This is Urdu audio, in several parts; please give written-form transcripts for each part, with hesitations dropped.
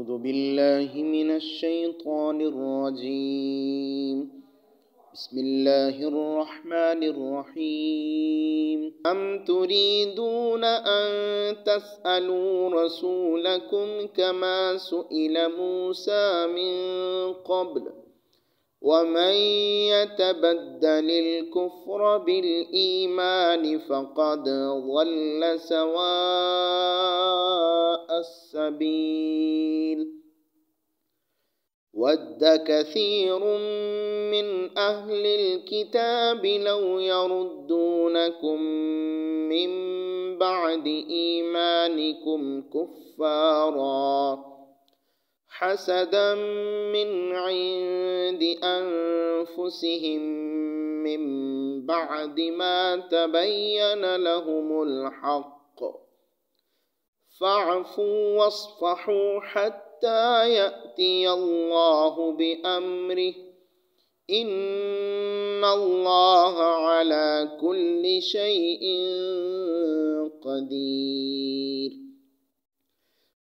أعوذ بالله من الشيطان الرجيم بسم الله الرحمن الرحيم أم تريدون أن تسألوا رسولكم كما سئل موسى من قبل ومن يتبدل الكفر بالإيمان فقد ضل سواء السبيل ود كثير من أهل الكتاب لو يردونكم من بعد إيمانكم كفارا حسدا من عند أنفسهم من بعد ما تبين لهم الحق فاعفوا واصفحوا حتى يأتي الله بأمره إن الله على كل شيء قدير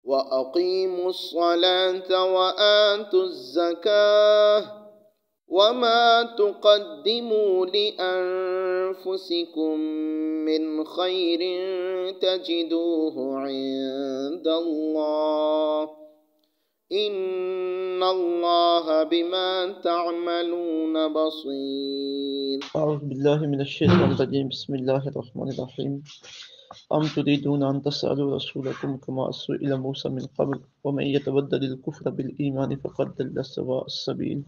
وأقيموا الصلاة وآتوا الزكاة وما تقدموا لأنفسكم من خير تجدوه عند الله إن الله بما تعملون بصير. أعوذ بالله من الشيطان الرجيم بسم الله الرحمن الرحيم أم تريدون أن تسألوا رسولكم كما سئل موسى من قبل ومن يتبدل الكفر بالإيمان فقد ضل سواء السبيل.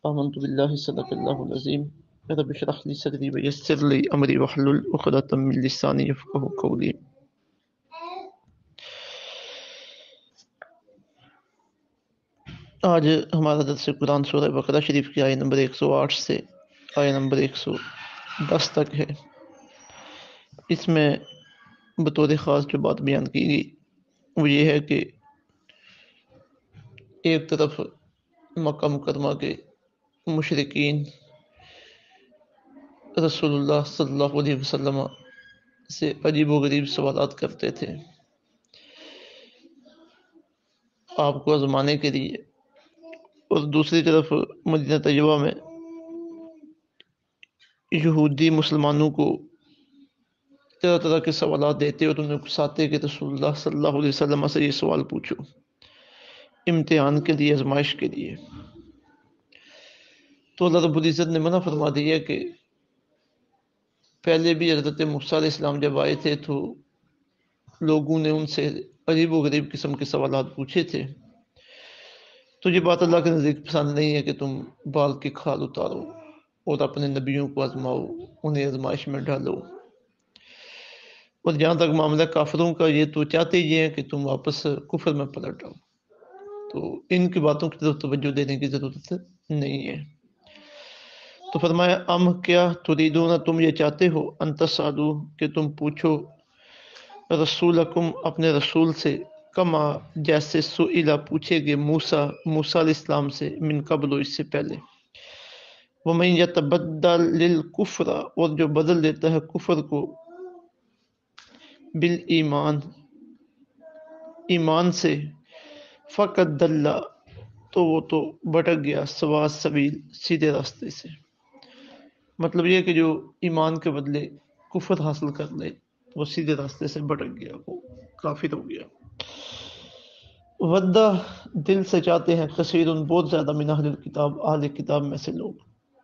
آمنت بالله صدق الله العظيم. رب اشرح لي صدري ويسر لي أمري واحلل عقدة من لساني يفقهوا قولي. آج ہمارا درس قرآن سورہ بقرہ شریف کی آیت نمبر 108 سے آیت نمبر 110 تک ہے۔ اس میں بطور خاص جو بات بیان کی گئی وہ یہ ہے کہ ایک طرف مکہ مکرمہ کے مشرکین رسول اللہ صلی اللہ علیہ وسلم سے عجیب و غریب سوالات کرتے تھے آپ کو آزمانے کے لیے، اور دوسری طرف مدینہ طیبہ میں یہودی مسلمانوں کو طرح طرح کے سوالات دیتے اور انہیں اکساتے کہ رسول اللہ صلی اللہ علیہ وسلم سے یہ سوال پوچھو، امتحان کے لیے، آزمائش کے لیے۔ تو اللہ رب العزت نے منع فرما دیا کہ پہلے بھی حضرت موسیٰ علیہ السلام جب آئے تھے تو لوگوں نے ان سے عجیب و غریب قسم کے سوالات پوچھے تھے، تو یہ بات اللہ کے نزدیک پسند نہیں ہے کہ تم بال کی کھال اتارو اور اپنے نبیوں کو آزماؤ، انہیں آزمائش میں ڈالو۔ اور جہاں تک معاملہ کافروں کا، یہ تو چاہتے یہ ہیں کہ تم واپس کفر میں پلٹ آؤ، تو ان کی باتوں کی طرف توجہ دینے کی ضرورت نہیں ہے۔ تو فرمایا ام کیا تریدون، تم یہ چاہتے ہو، ان تسالو کہ تم پوچھو، رسولکم اپنے رسول سے، کما جیسے سئلہ پوچھے گے موسیٰ علیہ السلام سے، من قبل اس سے پہلے، ومن یتبدل للکفر اور جو بدل دیتا ہے کفر کو، بالایمان ایمان سے، فقد ضل تو وہ تو بھٹک گیا، سواء السبیل سیدھے راستے سے۔ مطلب یہ کہ جو ایمان کے بدلے کفر حاصل کر لے وہ سیدھے راستے سے بھٹک گیا، وہ کافر ہو گیا۔ ودہ دل سے چاہتے ہیں، کثیر بہت زیادہ، من اہل الکتاب اہل کتاب میں سے لوگ،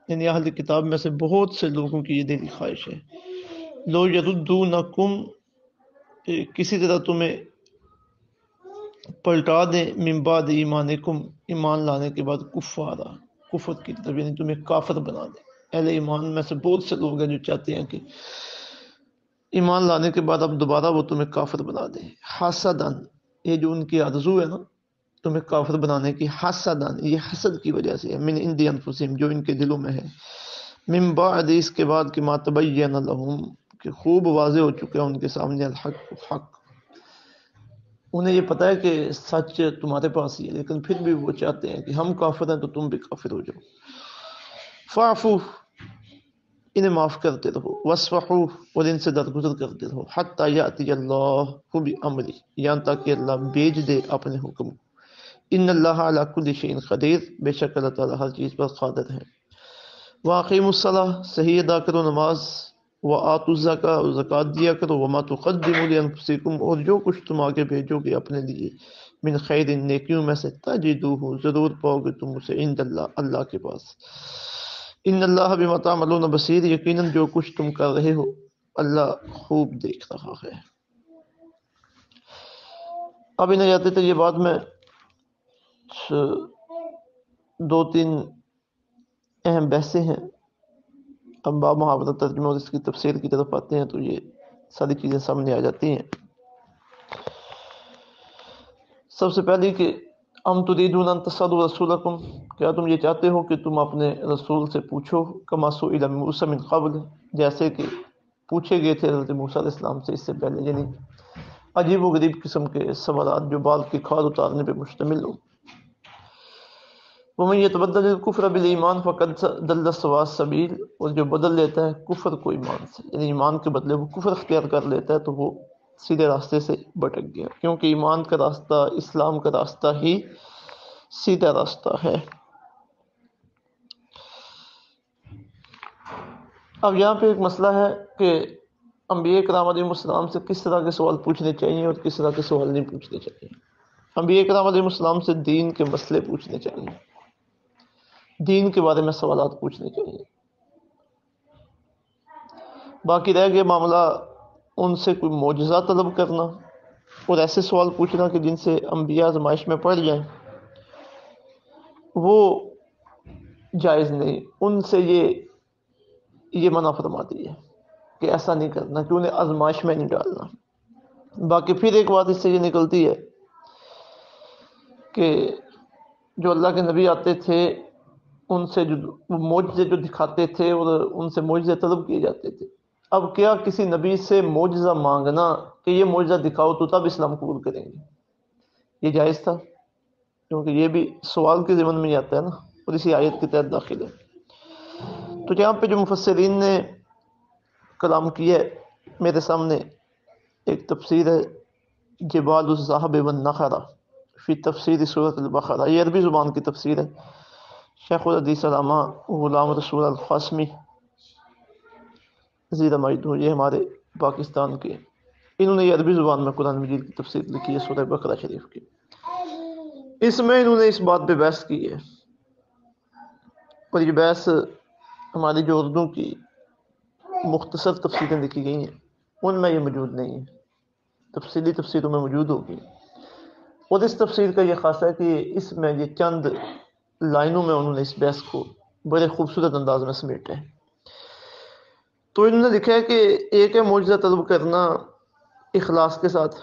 یعنی اہل کتاب میں سے بہت سے لوگوں کی یہ دلی خواہش ہے، لو یردونکم کسی طرح تمہیں پلٹا دیں، من بعد ایمانکم ایمان لانے کے بعد، کفارا کفر کی طرف، یعنی تمہیں کافر بنا دیں۔ اہل ایمان میں سے بہت سے لوگ ہیں جو چاہتے ہیں کہ ایمان لانے کے بعد اب دوبارہ وہ تمہیں کافر بنا دیں۔ حسدن، یہ جو ان کی آرزو ہے نا تمہیں کافر بنانے کی، حسدن یہ حسد کی وجہ سے ہے، من عند انفسہم جو ان کے دلوں میں ہے، من بعد اس کے بعد کہ ما تبین لہم کہ خوب واضح ہو چکا ہے ان کے سامنے، الحق حق، انہیں یہ پتہ ہے کہ سچ تمہارے پاس ہی ہے، لیکن پھر بھی وہ چاہتے ہیں کہ ہم کافر ہیں تو تم بھی کافر ہو جاؤ۔ فاعفو انہیں معاف کرتے رہو، واسفحوا اور ان سے درگزر کرتے رہو، حتی یأتی اللہ بامرہ یہاں تک کہ اللہ بھیج دے اپنے حکم، ان اللہ علی کل شیء قدیر، بے شک اللہ تعالیٰ ہر چیز پر قادر ہے۔ واقیموا الصلاۃ، صحیح ادا کرو نماز، وآتوا الزکاۃ، اور زکوٰۃ دیا کرو، وما تقدموا لانفسکم، اور جو کچھ تم آگے بھیجو گے اپنے لیے، من خیر، نیکیوں میں سے، تجدوہ، ضرور پاؤ گے تم اسے، عند اللہ، اللہ کے پاس۔ ان اللہ بما تعملون بصیر، یقیناً جو کچھ تم کر رہے ہو اللہ خوب دیکھ رہا ہے۔ اب انہیں جاتے تھے یہ بات میں دو تین اہم بحثیں ہیں، اب باب محاورہ ترجمہ اور اس کی تفسیر کی طرف آتے ہیں تو یہ ساری چیزیں سامنے آ جاتی ہیں۔ سب سے پہلی کہ ام تريدون ان تسألوا رسولکم، کیا تم یہ چاہتے ہو کہ تم اپنے رسول سے پوچھو، کما سئل موسیٰ من قبل، جیسے کہ پوچھے گئے تھے حضرت موسیٰ علیہ السلام سے اس سے پہلے، یعنی عجیب و غریب قسم کے سوالات جو بال کی کھال اتارنے پہ مشتمل ہوں۔ ومن يتبدل الكفر بالایمان فقد ضل سواء السبیل، اور جو بدل لیتا ہے کفر کو ایمان سے، یعنی ایمان کے بدلے وہ کفر اختیار کر لیتا ہے تو وہ سیدھے راستے سے بھٹک گیا، کیونکہ ایمان کا راستہ، اسلام کا راستہ ہی سیدھا راستہ ہے۔ اب یہاں پہ ایک مسئلہ ہے کہ انبیاء کرام علیہ السلام سے کس طرح کے سوال پوچھنے چاہیے اور کس طرح کے سوال نہیں پوچھنے چاہیے۔ انبیاء کرام علیہ السلام سے دین کے مسئلے پوچھنے چاہیے، دین کے بارے میں سوالات پوچھنے چاہیے۔ باقی رہ گیا معاملہ ان سے کوئی معجزہ طلب کرنا اور ایسے سوال پوچھنا کہ جن سے انبیاء آزمائش میں پڑ جائیں، وہ جائز نہیں، ان سے یہ منع فرما دی ہے کہ ایسا نہیں کرنا، کہ انہیں آزمائش میں نہیں ڈالنا۔ باقی پھر ایک بات اس سے یہ نکلتی ہے کہ جو اللہ کے نبی آتے تھے ان سے جو معجزے جو دکھاتے تھے اور ان سے معجزے طلب کیے جاتے تھے، اب کیا کسی نبی سے معجزہ مانگنا کہ یہ معجزہ دکھاؤ تو تب اسلام قبول کریں گے، یہ جائز تھا؟ کیونکہ یہ بھی سوال کے ضمن میں ہی آتا ہے نا، اور اسی آیت کے تحت داخل ہے۔ تو یہاں پہ جو مفسرین نے کلام کیا ہے، میرے سامنے ایک تفسیر ہے جبال الذهب والنخرہ فی تفسیر سورۃ البقرہ، یہ عربی زبان کی تفسیر ہے، شیخ الحدیث علامہ غلام رسول القاسمی زیرہ مجدور، یہ ہمارے پاکستان کے، انہوں نے یہ عربی زبان میں قرآن مجید کی تفسیر لکھی ہے سورہ بقرہ شریف کی۔ اس میں انہوں نے اس بات پہ بحث کی ہے، اور یہ بحث ہماری جو اردو کی مختصر تفسیریں لکھی گئی ہیں ان میں یہ موجود نہیں ہے، تفصیلی تفسیروں میں موجود ہوگی۔ اور اس تفسیر کا یہ خاصہ ہے کہ اس میں یہ چند لائنوں میں انہوں نے اس بحث کو بڑے خوبصورت انداز میں سمیٹا ہے۔ تو انہوں نے لکھا ہے کہ ایک ہے معجزہ طلب کرنا اخلاص کے ساتھ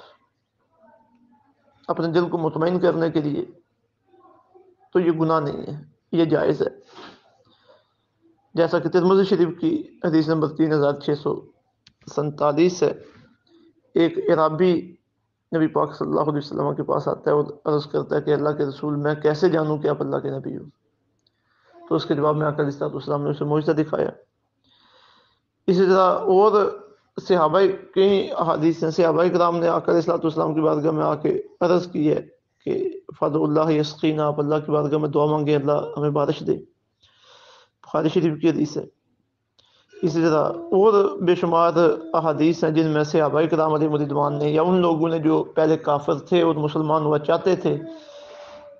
اپنے دل کو مطمئن کرنے کے لیے، تو یہ گناہ نہیں ہے، یہ جائز ہے، جیسا کہ ترمذی شریف کی حدیث نمبر 3647 ہے۔ ایک عرابی نبی پاک صلی اللہ علیہ وسلم کے پاس آتا ہے اور عرض کرتا ہے کہ اللہ کے رسول، میں کیسے جانوں کہ آپ اللہ کے نبی ہو؟ تو اس کے جواب میں آقا علیہ السلام نے اسے معجزہ دکھایا۔ اسی طرح اور صحابہ کی احادیث ہیں، صحابہ کرام نے آقا علیہ السلام کی بارگاہ میں آ کے عرض کی ہے کہ فضل اللہ یسقینا، آپ اللہ کی بارگاہ میں دعا مانگے اللہ ہمیں بارش دے، بخاری شریف کی حدیث ہے۔ اسی طرح اور بے شمار احادیث ہیں جن میں صحابہ کرام علیہ رضوان نے یا ان لوگوں نے جو پہلے کافر تھے اور مسلمان ہوا چاہتے تھے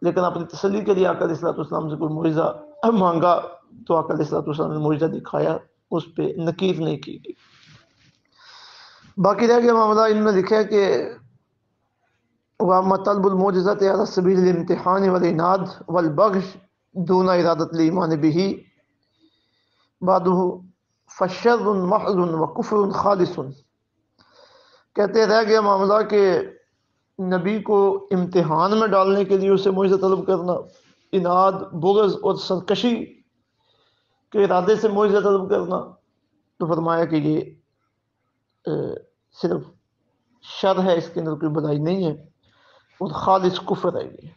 لیکن اپنی تسلی کے لیے آقا علیہ السلام سے کوئی معجزہ مانگا تو آقا علیہ السلام نے معجزہ دکھایا، اس پہ نکیر نہیں کی گئی۔ باقی رہ گیا معاملہ ان میں لکھا ہے کہ وَأَمَّا طَلْبُ الْمُعْجِزَةِ عَلَى سَبِيلِ الْإِمْتِحَانِ وَالْإِنَادِ وَالْبَغْيِ دُونَ إِرَادَةِ الْإِيمَانِ بِهِ بَعْدُهُ فَالشَّرُّ مَحْضٌ وَكُفْرٌ خَالِصٌ۔ کہتے رہ گیا معاملہ کہ نبی کو امتحان میں ڈالنے کے لیے اسے معجزہ طلب کرنا، اناد، بغض اور سرکشی کے ارادے سے معجزہ طلب کرنا، تو فرمایا کہ یہ صرف شر ہے، اس کے اندر کوئی بھلائی نہیں ہے، اور خالص کفر ہے یہ۔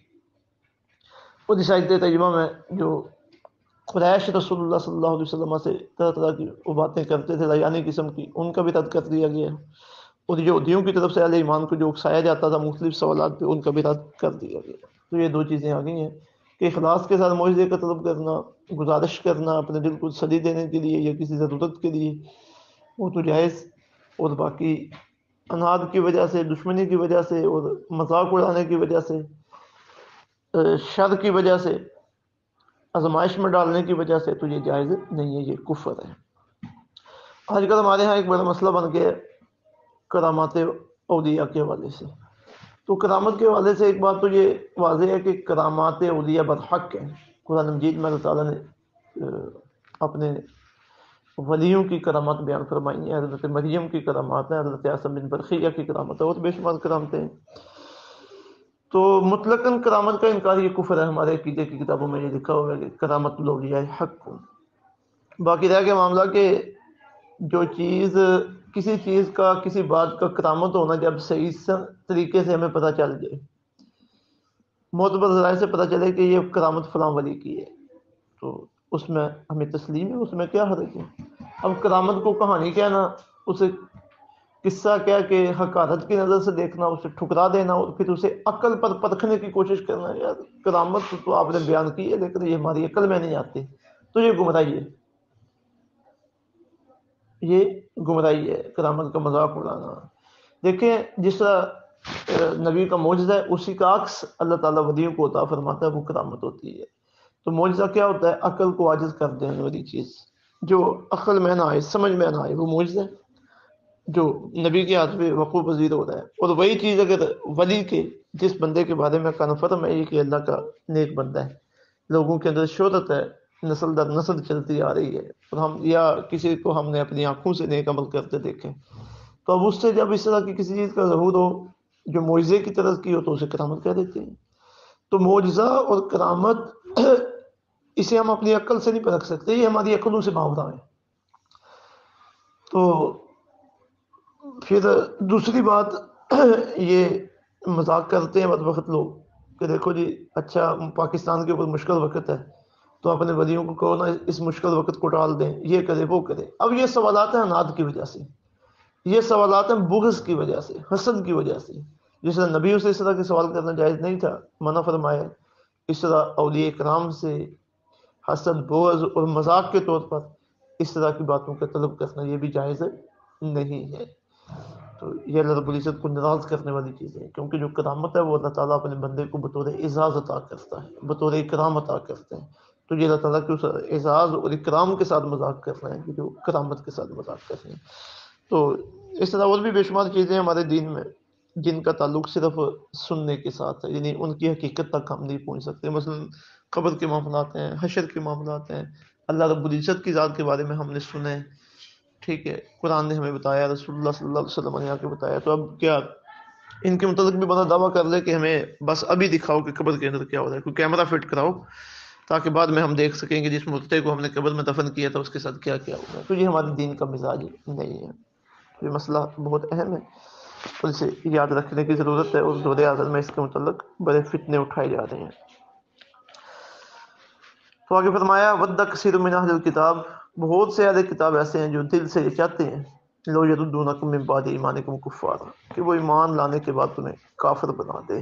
اور اس آیت ترجمہ میں جو قریش رسول اللہ صلی اللہ علیہ وسلم سے طرح طرح کی وہ باتیں کرتے تھے لایانی قسم کی، ان کا بھی رد کر دیا گیا، اور یہودیوں کی طرف سے اہل ایمان کو جو اکسایا جاتا تھا مختلف سوالات پہ، ان کا بھی رد کر دیا گیا۔ تو یہ دو چیزیں آ گئی ہیں کہ اخلاص کے ساتھ معجزے کا طلب کرنا، گزارش کرنا اپنے دل کو تسلی دینے کے لیے یا کسی ضرورت کے لیے، وہ تو جائز. اور باقی اناد کی وجہ سے، دشمنی کی وجہ سے اور مذاق اڑانے کی وجہ سے، شر کی وجہ سے، آزمائش میں ڈالنے کی وجہ سے تو یہ جائز نہیں ہے، یہ کفر ہے. آج کل ہمارے ہاں ایک بڑا مسئلہ بن گیا ہے کرامات اولیاء کے حوالے سے. تو کرامت کے حوالے سے ایک بات تو یہ واضح ہے کہ کرامات اولیاء برحق ہیں. قرآن مجید میں اللہ تعالیٰ نے اپنے ولیوں کی کرامات بیان فرمائی ہیں. حضرت مریم کی کرامات ہیں، حضرت عاصم بن برقیہ کی کرامات ہیں، اور بے شمار کرامتیں ہیں. تو مطلقاً کرامت کا انکار یہ کفر ہے. ہمارے عقیدے کی کتابوں میں یہ لکھا ہوا ہے کہ کرامت الاولیاء حق کو. باقی رہ گیا معاملہ کہ جو چیز، کسی چیز کا، کسی بات کا کرامت ہونا جب صحیح طریقے سے ہمیں پتہ چل جائے، معتبر ذرائع سے پتہ چلے کہ یہ کرامت فلاں ولی کی ہے، تو اس میں ہمیں تسلیم ہے، اس میں کیا حرج ہے. اب کرامت کو کہانی کہنا، اسے قصہ کیا کہ حقارت کی نظر سے دیکھنا، اسے ٹھکرا دینا اور پھر اسے عقل پر پرکھنے کی کوشش کرنا، یار کرامت تو آپ نے بیان کی ہے لیکن یہ ہماری عقل میں نہیں آتی، تو یہ گمراہی ہے. یہ گمراہی ہے، کرامت کا مذاق اڑانا. دیکھیں جس طرح نبی کا معجزہ ہے، اسی کا عکس اللہ تعالیٰ ولیوں کو عطا فرماتا ہے، وہ کرامت ہوتی ہے. تو معجزہ کیا ہوتا ہے؟ عقل کو عاجز کر دینے والی چیز، جو عقل میں نہ آئے، سمجھ میں نہ آئے، وہ معجزہ ہے جو نبی کے ہاتھ پہ وقوع پذیر ہو رہا ہے. اور وہی چیز اگر ولی کے، جس بندے کے بارے میں کنفرم ہے کہ اللہ کا نیک بندہ ہے، لوگوں کے اندر شہرت ہے، نسل در نسل چلتی آ رہی ہے، اور ہم یا کسی کو ہم نے اپنی آنکھوں سے نیک عمل کرتے دیکھیں، تو اب اس سے جب اس طرح کی کسی چیز کا ظہور ہو جو معجزے کی طرح کی ہو تو اسے کرامت کہہ دیتے ہیں. تو معجزہ اور کرامت اسے ہم اپنی عقل سے نہیں پرکھ سکتے، یہ ہماری عقلوں سے باہر ہے. تو پھر دوسری بات یہ مذاق کرتے ہیں بدبخت لوگ کہ دیکھو جی اچھا پاکستان کے اوپر مشکل وقت ہے تو اپنے ولیوں کو کہو نا اس مشکل وقت کو ٹال دیں، یہ کرے وہ کرے. اب یہ سوالات ہیں اناد کی وجہ سے، یہ سوالات ہیں بغض کی وجہ سے، حسد کی وجہ سے. جس طرح نبیوں سے اس طرح کے سوال کرنا جائز نہیں تھا، منع فرمایا، اس طرح اولیاء کرام سے حسد، بغض اور مذاق کے طور پر اس طرح کی باتوں کا طلب کرنا یہ بھی جائز نہیں ہے. تو یہ اللہ رب العزت کو ناراض کرنے والی چیز ہے، کیونکہ جو کرامت ہے وہ اللہ تعالیٰ اپنے بندے کو بطور اعزاز عطا کرتا ہے، بطور اکرام عطا کرتے ہیں. تو یہ اللہ تعالیٰ کے اس اعزاز اور اکرام کے ساتھ مذاق کر رہے ہیں کہ جو کرامت کے ساتھ مذاق کر رہے ہیں. تو اس طرح اور بھی بے شمار چیزیں ہمارے دین میں جن کا تعلق صرف سننے کے ساتھ ہے، یعنی ان کی حقیقت تک ہم نہیں پہنچ سکتے. مثلا قبر کے معاملات ہیں، حشر کے معاملات ہیں، اللہ رب العزت کی ذات کے بارے میں ہم نے سنے، ٹھیک ہے، قرآن نے ہمیں بتایا، رسول اللہ صلی اللہ علیہ وسلم نے آ کے بتایا. تو اب کیا ان کے متعلق بھی بڑا دعویٰ کر لے کہ ہمیں بس ابھی دکھاؤ کہ قبر کے اندر کیا ہو رہا ہے، کوئی کیمرہ فٹ کراؤ تاکہ بعد میں ہم دیکھ سکیں کہ جس مردے کو ہم نے قبر میں دفن کیا تھا اس کے ساتھ کیا کیا ہو رہا ہے. تو یہ ہمارے دین کا مزاج نہیں ہے. یہ مسئلہ بہت اہم ہے، اسے یاد رکھنے کی ضرورت ہے، اور دور حاضر میں اس کے متعلق بڑے فتنے اٹھائے جا رہے ہیں. تو آگے فرمایا ود کثیر من اہل الکتاب، بہت سے اہل کتاب ایسے ہیں جو دل سے یہ چاہتے ہیں لو یردونکم من بعد ایمانکم کفارا، کہ وہ ایمان لانے کے بعد تمہیں کافر بنا دے.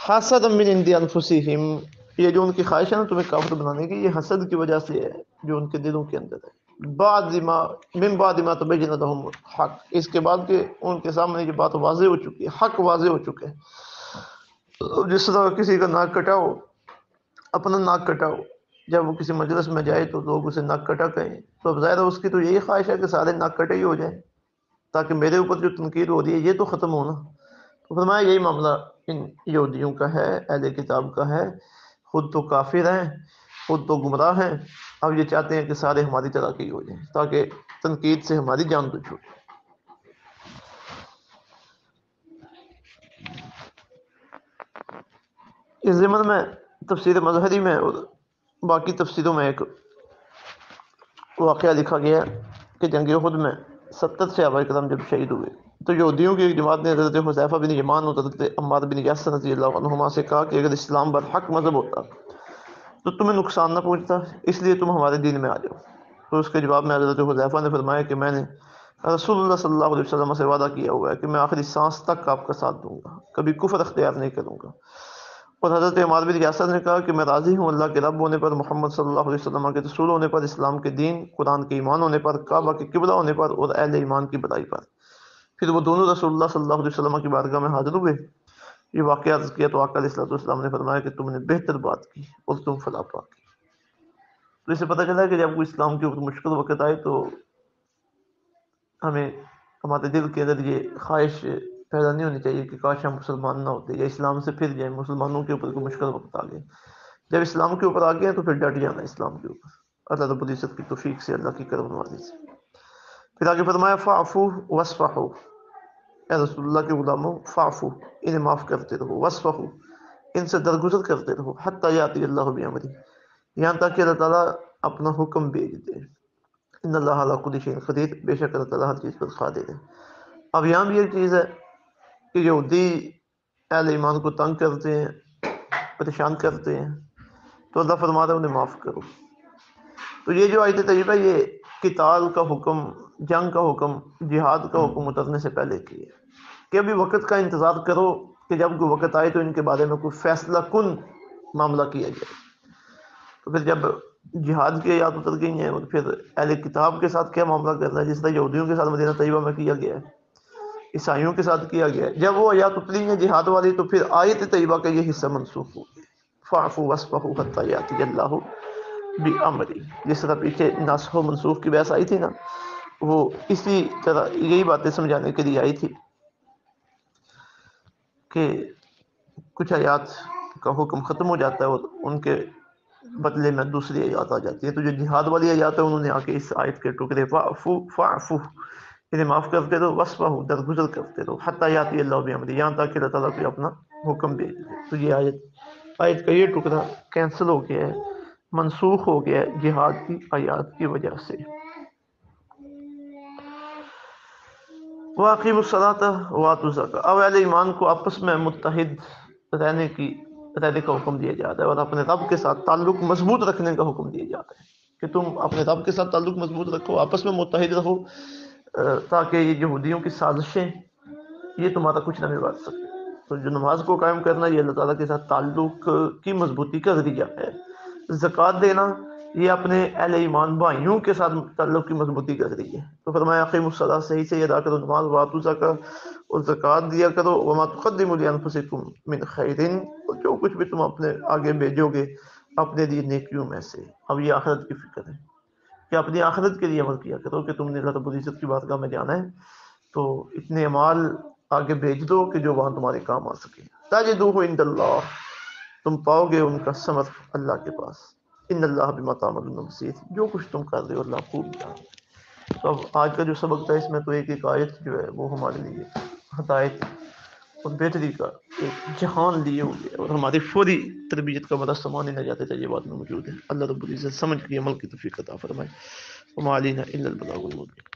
حسد من عند انفسہم، یہ جو ان کی خواہش ہے نا تمہیں کافر بنانے کی، یہ حسد کی وجہ سے ہے جو ان کے دلوں کے اندر ہے. من بعد ما تبین لهم حق، اس کے بعد کہ ان کے سامنے یہ بات واضح ہو چکی ہے، حق واضح ہو چکے ہیں. جس طرح کسی کا ناک کٹاؤ، اپنا ناک کٹاؤ، جب وہ کسی مجلس میں جائے تو لوگ اسے ناک کٹا کہیں، تو اب ظاہر ہے اس کی تو یہی خواہش ہے کہ سارے ناک کٹے ہی ہو جائیں تاکہ میرے اوپر جو تنقید ہو رہی ہے یہ تو ختم ہونا. تو فرمایا یہی معاملہ ان یہودیوں کا ہے، اہل کتاب کا ہے. خود تو کافر ہیں، خود تو گمراہ ہیں، اب یہ چاہتے ہیں کہ سارے ہماری طرح کے ہی ہو جائیں تاکہ تنقید سے ہماری جان تو چھوٹے. اس ضمن میں تفسیر مظہری میں اور باقی تفسیروں میں ایک واقعہ لکھا گیا کہ جنگ احد میں 70 صحابہ کرام جب شہید ہوئے تو یہودیوں کی ایک جماعت نے حضرت حذیفہ بن یمان اور حضرت عمار بن یاسر رضی اللہ عنہما سے کہا کہ اگر اسلام برحق مذہب ہوتا تو تمہیں نقصان نہ پہنچتا، اس لیے تم ہمارے دین میں آ جاؤ. تو اس کے جواب میں حضرت حذیفہ نے فرمایا کہ میں نے رسول اللہ صلی اللہ علیہ وسلم سے وعدہ کیا ہوا ہے کہ میں آخری سانس تک آپ کا ساتھ دوں گا، کبھی کفر اختیار نہیں کروں گا۔ اور حضرت عمار بن یاسر نے کہا کہ میں راضی ہوں اللہ کے رب ہونے پر، محمد صلی اللہ علیہ وسلم کے رسول ہونے پر، اسلام کے دین، قرآن کے ایمان ہونے پر، کعبہ کے قبلہ ہونے پر اور اہل ایمان کی بڑائی پر۔ پھر وہ دونوں رسول اللہ صلی اللہ علیہ وسلم کی بارگاہ میں حاضر ہوئے، یہ واقعہ عرض کیا تو آقا علیہ السلام نے فرمایا کہ تم نے بہتر بات کی اور تم فلاح پا کی۔ تو اسے پتہ چلا کہ جب کوئی اسلام کے اوپر مشکل وقت آئے تو ہمیں ہمارے دل کے اندر یہ خواہش پیدا نہیں ہونی چاہیے کہ کاش ہم مسلمان نہ ہوتے یا اسلام سے پھر جائیں، مسلمانوں کے اوپر کوئی مشکل وقت آ گئے۔ جب اسلام کے اوپر آ گئے تو پھر ڈٹ جانا اسلام کے اوپر، اللہ رب العزت کی توفیق سے، اللہ کی کرم نوازی سے۔ پھر آگے فرمایا فاعفو واصفحوا، اے رسول اللہ کے غلاموں، فاعفو انہیں معاف کرتے رہو، واصفحوا ان سے درگزر کرتے رہو، حتی یاتی اللہ بامرہ یہاں تک کہ اللہ تعالیٰ اپنا حکم بھیج دے۔ ان اللہ علی کل شیء قدیر، بے شک اللہ تعالیٰ ہر چیز پر قادر ہے۔ اب یہاں بھی ایک چیز ہے کہ یہودی اہل ایمان کو تنگ کرتے ہیں، پریشان کرتے ہیں، تو اللہ فرما رہا ہے انہیں معاف کرو۔ تو یہ جو آیت طیبہ یہ قتال کا حکم، جنگ کا حکم، جہاد کا حکم اترنے سے پہلے کی ہے کہ ابھی وقت کا انتظار کرو کہ جب کوئی وقت آئے تو ان کے بارے میں کوئی فیصلہ کن معاملہ کیا جائے۔ تو پھر جب جہاد کی آیات اتر گئی ہیں اور پھر اہل کتاب کے ساتھ کیا معاملہ کرنا ہے، جس طرح یہودیوں کے ساتھ مدینہ طیبہ میں کیا گیا ہے، عیسائیوں کے ساتھ کیا گیا ہے، جب وہ آیات اتری ہیں جہاد والی تو پھر آیت طیبہ کا یہ حصہ منسوخ ہو گیا، فاعفوا واصفحوا حتی یاتی اللہ بامرہ۔ جس طرح پیچھے ناسخ و منسوخ کی بحث آئی تھی نا، وہ اسی طرح یہی باتیں سمجھانے کے لیے آئی تھی کہ کچھ آیات کا حکم ختم ہو جاتا ہے اور ان کے بدلے میں دوسری آیات آ جاتی ہے۔ تو جو جہاد والی آیات ہے انہوں نے آ کے اس آیت کے ٹکڑے فاعفو انہیں معاف کرتے رہو، واصفحوا درگزر کرتے رہو، حتی یاتی اللہ بامرہ یہاں تک کہ اللہ تعالیٰ کوئی اپنا حکم بھیج دے۔ تو یہ آیت کا یہ ٹکڑا کینسل ہو گیا ہے، منسوخ ہو گیا ہے جہاد کی آیات کی وجہ سے۔ وَأَقِیمُوا الصَّلَاةَ وَآتُوا الزَّکَاةَ، اب اہل ایمان کو آپس میں متحد رہنے کا حکم دیا جاتا ہے اور اپنے رب کے ساتھ تعلق مضبوط رکھنے کا حکم دیا جاتا ہے کہ تم اپنے رب کے ساتھ تعلق مضبوط رکھو، آپس میں متحد رہو، تاکہ یہ یہودیوں کی سازشیں یہ تمہارا کچھ نہ بگاڑ سکے۔ تو جو نماز کو قائم کرنا یہ اللہ تعالیٰ کے ساتھ تعلق کی مضبوطی کا ذریعہ ہے۔ زکوٰۃ دینا یہ اپنے اہل ایمان بھائیوں کے ساتھ تعلق کی مضبوطی کا ذریعہ ہے۔ تو فرمایا اقیموا الصلاۃ، صحیح سے ادا کرو نماز، وآتوا الزکاۃ اور زکوٰۃ دیا کرو، وما تقدموا لانفسکم من خیر، اور جو کچھ بھی تم اپنے آگے بھیجو گے اپنے لیے نیکیوں میں سے۔ اب یہ آخرت کی فکر ہے کہ اپنی آخرت کے لیے عمل کیا کرو کہ تم نے اللہ رب العزت کی بارگاہ میں جانا ہے، تو اتنے اعمال آگے بھیج دو کہ جو وہاں تمہارے کام آ سکے۔ تجدوہ عند اللہ، تم پاؤ گے ان کا ثمر اللہ کے پاس۔ ان اللہ بما تعملون بصیر، جو کچھ تم کر رہے ہو اللہ خوب جانتا ہے۔ تو اب آج کا جو سبق تھا اس میں تو ایک ایک آیت جو ہے وہ ہمارے لیے ہدایت اور بہتری کا ایک جہان لیے ہوئے اور ہماری فوری تربیت کا بڑا سامان نہ جاتے تھے، یہ بات میں موجود ہے۔ اللہ رب العزت سمجھ کے عمل کی توفیق عطا فرمائے۔ وما علینا الا البلاغ المبین۔